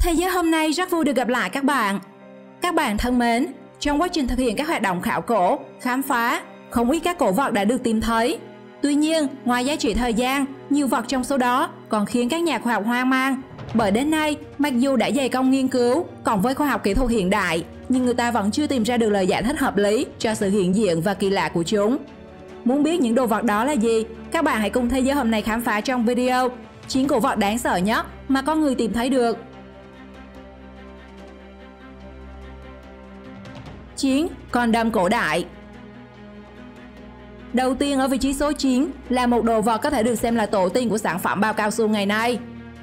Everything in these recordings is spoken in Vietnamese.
Thế giới hôm nay rất vui được gặp lại các bạn. Các bạn thân mến, trong quá trình thực hiện các hoạt động khảo cổ, khám phá, không ít các cổ vật đã được tìm thấy. Tuy nhiên, ngoài giá trị thời gian, nhiều vật trong số đó còn khiến các nhà khoa học hoang mang. Bởi đến nay, mặc dù đã dày công nghiên cứu, còn với khoa học kỹ thuật hiện đại, nhưng người ta vẫn chưa tìm ra được lời giải thích hợp lý cho sự hiện diện và kỳ lạ của chúng. Muốn biết những đồ vật đó là gì? Các bạn hãy cùng Thế giới hôm nay khám phá trong video 9 cổ vật đáng sợ nhất mà con người tìm thấy được. 9. Con đâm cổ đại. Đầu tiên ở vị trí số 9 là một đồ vật có thể được xem là tổ tiên của sản phẩm bao cao su ngày nay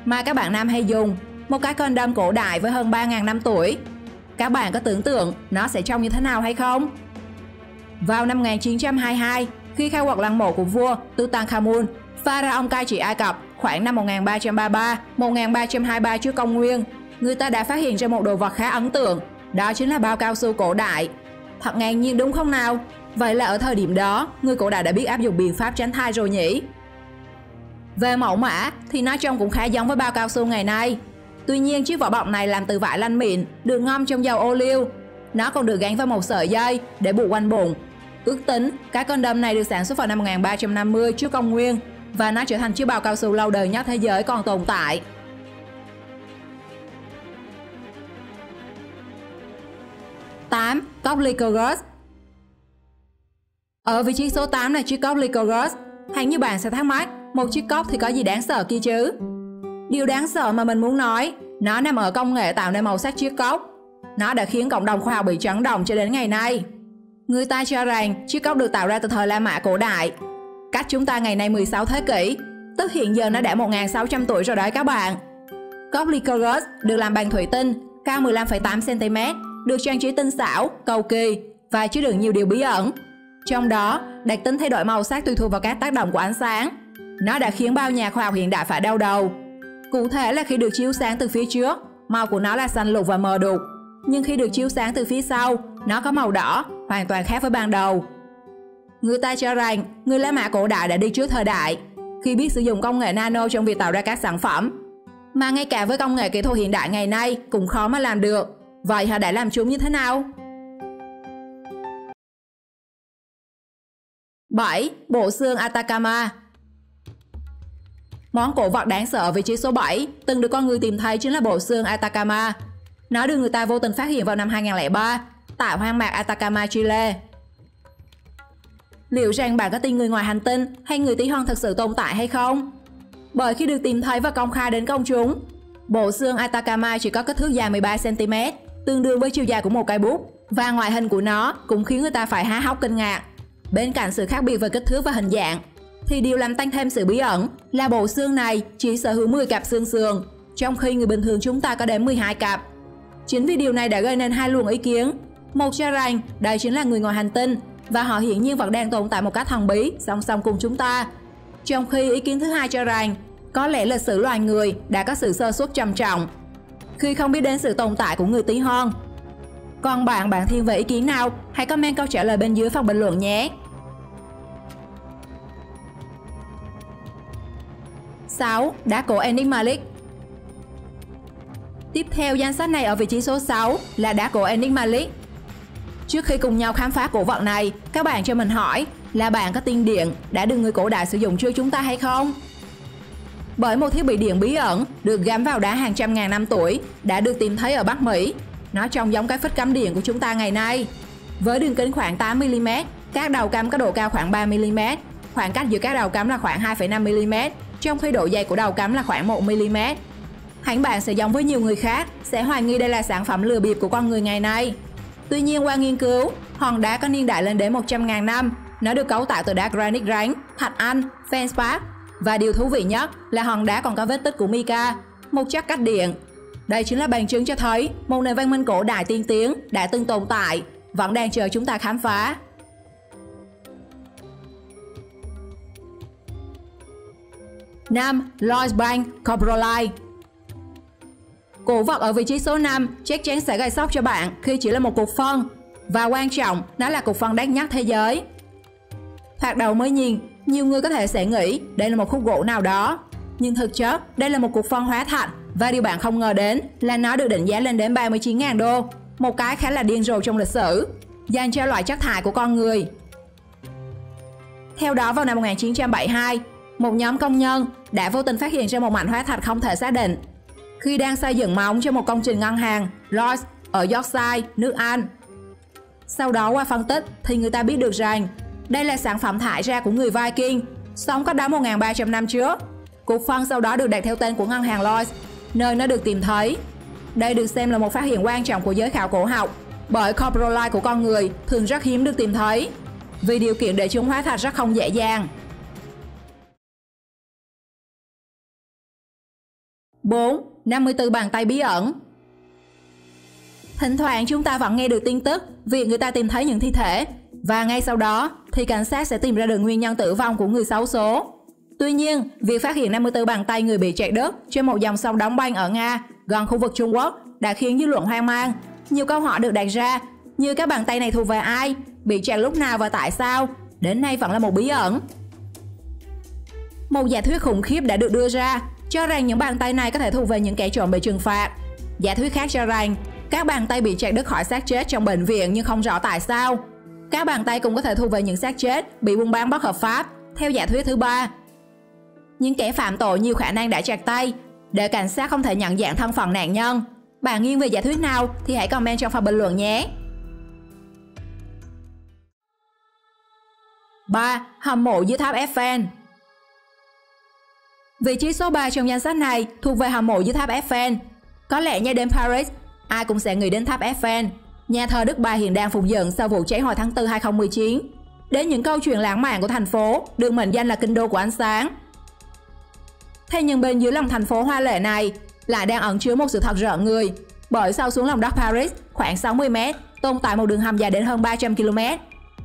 mà các bạn nam hay dùng, một cái con đâm cổ đại với hơn 3.000 năm tuổi. Các bạn có tưởng tượng nó sẽ trông như thế nào hay không? Vào năm 1922, khi khai quật lăng mộ của vua Tutankhamun, pharaoh cai trị Ai Cập khoảng năm 1333-1323 trước công nguyên, người ta đã phát hiện ra một đồ vật khá ấn tượng, đó chính là bao cao su cổ đại. Thật ngạc nhiên đúng không nào? Vậy là ở thời điểm đó, người cổ đại đã biết áp dụng biện pháp tránh thai rồi nhỉ? Về mẫu mã thì nó trông cũng khá giống với bao cao su ngày nay. Tuy nhiên chiếc vỏ bọc này làm từ vải lanh mịn, được ngâm trong dầu ô liu. Nó còn được gắn vào một sợi dây để buộc quanh bụng. Ước tính cái con đâm này được sản xuất vào năm 1350 trước công nguyên và nó trở thành chiếc bao cao su lâu đời nhất thế giới còn tồn tại. 8. Cốc Lycurgus. Ở vị trí số 8 là chiếc cốc Lycurgus. Hẳn như bạn sẽ thắc mắc, một chiếc cốc thì có gì đáng sợ kia chứ? Điều đáng sợ mà mình muốn nói, nó nằm ở công nghệ tạo nên màu sắc chiếc cốc. Nó đã khiến cộng đồng khoa học bị chấn động cho đến ngày nay. Người ta cho rằng chiếc cốc được tạo ra từ thời La Mã cổ đại, cách chúng ta ngày nay 16 thế kỷ, tức hiện giờ nó đã 1.600 tuổi rồi đấy các bạn. Cốc Lycurgus được làm bằng thủy tinh, cao 15,8 cm, được trang trí tinh xảo, cầu kỳ và chứa đựng nhiều điều bí ẩn. Trong đó, đặc tính thay đổi màu sắc tùy thuộc vào các tác động của ánh sáng. Nó đã khiến bao nhà khoa học hiện đại phải đau đầu. Cụ thể là khi được chiếu sáng từ phía trước, màu của nó là xanh lục và mờ đục. Nhưng khi được chiếu sáng từ phía sau, nó có màu đỏ, hoàn toàn khác với ban đầu. Người ta cho rằng người La Mã cổ đại đã đi trước thời đại, khi biết sử dụng công nghệ nano trong việc tạo ra các sản phẩm. Mà ngay cả với công nghệ kỹ thuật hiện đại ngày nay cũng khó mà làm được. Vậy họ đã làm chúng như thế nào? 7. Bộ xương Atacama. Món cổ vật đáng sợ ở vị trí số 7 từng được con người tìm thấy chính là bộ xương Atacama. Nó được người ta vô tình phát hiện vào năm 2003 tại hoang mạc Atacama, Chile. Liệu rằng bạn có tin người ngoài hành tinh hay người tí hon thực sự tồn tại hay không? Bởi khi được tìm thấy và công khai đến công chúng, bộ xương Atacama chỉ có kích thước dài 13 cm, tương đương với chiều dài của một cây bút, và ngoại hình của nó cũng khiến người ta phải há hốc kinh ngạc. Bên cạnh sự khác biệt về kích thước và hình dạng, thì điều làm tăng thêm sự bí ẩn là bộ xương này chỉ sở hữu 10 cặp xương sườn, trong khi người bình thường chúng ta có đến 12 cặp. Chính vì điều này đã gây nên hai luồng ý kiến. Một cho rằng đây chính là người ngoài hành tinh và họ hiển nhiên vẫn đang tồn tại một cách thần bí song song cùng chúng ta. Trong khi ý kiến thứ hai cho rằng có lẽ lịch sử loài người đã có sự sơ suất trầm trọng khi không biết đến sự tồn tại của người tí hon. Còn bạn thiên về ý kiến nào? Hãy comment câu trả lời bên dưới phần bình luận nhé. 6. Đá cổ Enigmatic. Tiếp theo danh sách này ở vị trí số 6 là đá cổ Enigmatic. Trước khi cùng nhau khám phá cổ vật này, các bạn cho mình hỏi là bạn có tin điện đã được người cổ đại sử dụng trước chúng ta hay không? Bởi một thiết bị điện bí ẩn được gắn vào đá hàng trăm ngàn năm tuổi đã được tìm thấy ở Bắc Mỹ. Nó trông giống cái phích cắm điện của chúng ta ngày nay. Với đường kính khoảng 8 mm, các đầu cắm có độ cao khoảng 3 mm, khoảng cách giữa các đầu cắm là khoảng 2,5 mm, trong khi độ dày của đầu cắm là khoảng 1 mm. Hẳn bạn sẽ giống với nhiều người khác, sẽ hoài nghi đây là sản phẩm lừa bịp của con người ngày nay. Tuy nhiên qua nghiên cứu, hòn đá có niên đại lên đến 100.000 năm. Nó được cấu tạo từ đá granite rắn, thạch anh, feldspar. Và điều thú vị nhất là hòn đá còn có vết tích của mica, một chất cách điện. Đây chính là bằng chứng cho thấy một nền văn minh cổ đại tiên tiến đã từng tồn tại, vẫn đang chờ chúng ta khám phá. 5. Lloyds Bank Coprolite. Cổ vật ở vị trí số 5 chắc chắn sẽ gây sốc cho bạn khi chỉ là một cục phân, và quan trọng nó là cục phân đắt nhất thế giới. Thoạt đầu mới nhìn, nhiều người có thể sẽ nghĩ đây là một khúc gỗ nào đó, nhưng thực chất đây là một cục phân hóa thạch Và điều bạn không ngờ đến là nó được định giá lên đến 39.000 đô, một cái khá là điên rồ trong lịch sử, dành cho loại chất thải của con người. Theo đó, vào năm 1972, một nhóm công nhân đã vô tình phát hiện ra một mảnh hóa thạch không thể xác định khi đang xây dựng móng cho một công trình ngân hàng Lloyds ở Yorkshire, nước Anh. Sau đó qua phân tích thì người ta biết được rằng đây là sản phẩm thải ra của người Viking sống cách đó 1.300 năm trước. Cục phân sau đó được đặt theo tên của ngân hàng Lloyds, nơi nó được tìm thấy. Đây được xem là một phát hiện quan trọng của giới khảo cổ học, bởi coprolite của con người thường rất hiếm được tìm thấy, vì điều kiện để chúng hóa thạch rất không dễ dàng. 4. 54 bàn tay bí ẩn. Thỉnh thoảng chúng ta vẫn nghe được tin tức việc người ta tìm thấy những thi thể, và ngay sau đó thì cảnh sát sẽ tìm ra được nguyên nhân tử vong của người xấu số. Tuy nhiên, việc phát hiện 54 bàn tay người bị chặt đứt trên một dòng sông đóng băng ở Nga, gần khu vực Trung Quốc, đã khiến dư luận hoang mang. Nhiều câu hỏi được đặt ra, như các bàn tay này thuộc về ai, bị chặt lúc nào và tại sao, đến nay vẫn là một bí ẩn. Một giả thuyết khủng khiếp đã được đưa ra, cho rằng những bàn tay này có thể thuộc về những kẻ trộm bị trừng phạt. Giả thuyết khác cho rằng các bàn tay bị chặt đứt khỏi xác chết trong bệnh viện nhưng không rõ tại sao. Các bàn tay cũng có thể thuộc về những xác chết bị buôn bán bất hợp pháp, theo giả thuyết thứ ba. Những kẻ phạm tội nhiều khả năng đã chặt tay để cảnh sát không thể nhận dạng thân phận nạn nhân. Bạn nghiêng về giả thuyết nào thì hãy comment trong phần bình luận nhé. 3. Hầm mộ dưới tháp Eiffel. Vị trí số 3 trong danh sách này thuộc về hầm mộ dưới tháp Eiffel. Có lẽ nhắc đến Paris, ai cũng sẽ nghĩ đến tháp Eiffel, nhà thờ Đức Bà hiện đang phục dựng sau vụ cháy hồi tháng 4 2019, đến những câu chuyện lãng mạn của thành phố được mệnh danh là kinh đô của ánh sáng. Thế nhưng bên dưới lòng thành phố hoa lệ này lại đang ẩn chứa một sự thật rợn người, bởi sâu xuống lòng đất Paris khoảng 60 m tồn tại một đường hầm dài đến hơn 300 km,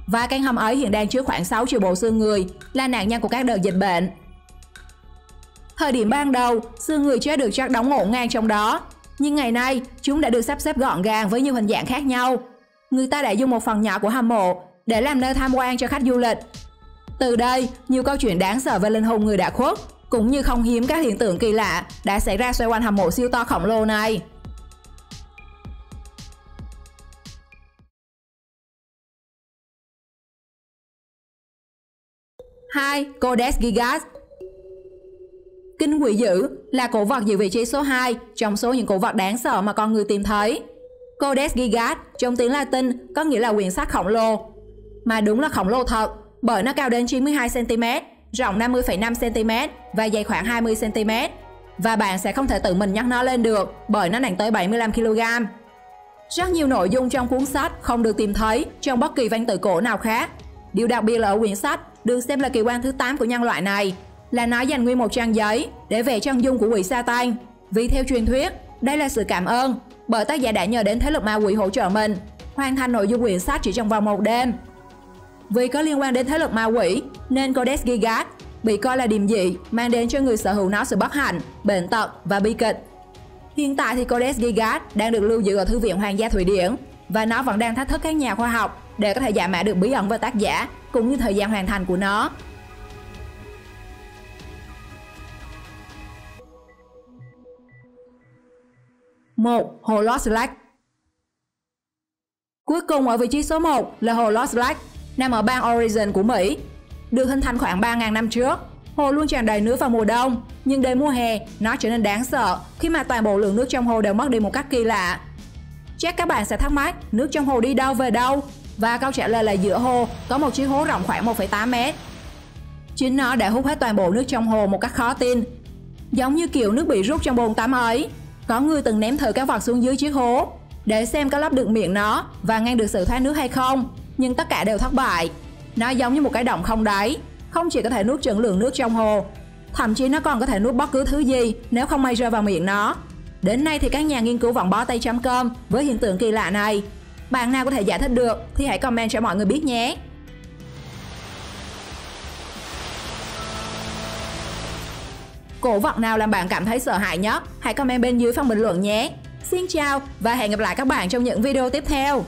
và căn hầm ấy hiện đang chứa khoảng 6 triệu bộ xương người là nạn nhân của các đợt dịch bệnh. Thời điểm ban đầu, xương người chết được chắc đóng ngổn ngang trong đó, nhưng ngày nay chúng đã được sắp xếp gọn gàng với nhiều hình dạng khác nhau. Người ta đã dùng một phần nhỏ của hầm mộ để làm nơi tham quan cho khách du lịch. Từ đây, nhiều câu chuyện đáng sợ về linh hồn người đã khuất, cũng như không hiếm các hiện tượng kỳ lạ đã xảy ra xoay quanh hầm mộ siêu to khổng lồ này. Hai, Codex Gigas. Kinh quỷ dữ là cổ vật giữ vị trí số 2 trong số những cổ vật đáng sợ mà con người tìm thấy. Codex Gigas trong tiếng Latin có nghĩa là quyển sách khổng lồ. Mà đúng là khổng lồ thật, bởi nó cao đến 92 cm, rộng 50,5 cm và dày khoảng 20 cm. Và bạn sẽ không thể tự mình nhấc nó lên được bởi nó nặng tới 75 kg. Rất nhiều nội dung trong cuốn sách không được tìm thấy trong bất kỳ văn tự cổ nào khác. Điều đặc biệt là ở quyển sách được xem là kỳ quan thứ 8 của nhân loại này là nó dành nguyên một trang giấy để vẽ chân dung của quỷ Satan. Vì theo truyền thuyết, đây là sự cảm ơn bởi tác giả đã nhờ đến thế lực ma quỷ hỗ trợ mình hoàn thành nội dung quyển sách chỉ trong vòng một đêm. Vì có liên quan đến thế lực ma quỷ nên Codex Gigas bị coi là điềm dị, mang đến cho người sở hữu nó sự bất hạnh, bệnh tật và bi kịch. Hiện tại thì Codex Gigas đang được lưu giữ ở Thư viện Hoàng gia Thụy Điển và nó vẫn đang thách thức các nhà khoa học để có thể giải mã được bí ẩn về tác giả cũng như thời gian hoàn thành của nó. Một, hồ Lost Lake. Cuối cùng ở vị trí số 1 là hồ Lost Lake, nằm ở bang Oregon của Mỹ. Được hình thành khoảng 3.000 năm trước, hồ luôn tràn đầy nước vào mùa đông, nhưng đến mùa hè nó trở nên đáng sợ khi mà toàn bộ lượng nước trong hồ đều mất đi một cách kỳ lạ. Chắc các bạn sẽ thắc mắc nước trong hồ đi đâu về đâu, và câu trả lời là giữa hồ có một chiếc hố rộng khoảng 1,8 m. Chính nó đã hút hết toàn bộ nước trong hồ một cách khó tin, giống như kiểu nước bị rút trong bồn tắm ấy. Có người từng ném thử các vật xuống dưới chiếc hố để xem có lấp được miệng nó và ngăn được sự thoát nước hay không, nhưng tất cả đều thất bại. Nó giống như một cái động không đáy, không chỉ có thể nuốt chửng lượng nước trong hồ, thậm chí nó còn có thể nuốt bất cứ thứ gì nếu không may rơi vào miệng nó. Đến nay thì các nhà nghiên cứu vẫn bó tay chấm cơm với hiện tượng kỳ lạ này. Bạn nào có thể giải thích được thì hãy comment cho mọi người biết nhé. Cổ vật nào làm bạn cảm thấy sợ hãi nhất? Hãy comment bên dưới phần bình luận nhé. Xin chào và hẹn gặp lại các bạn trong những video tiếp theo.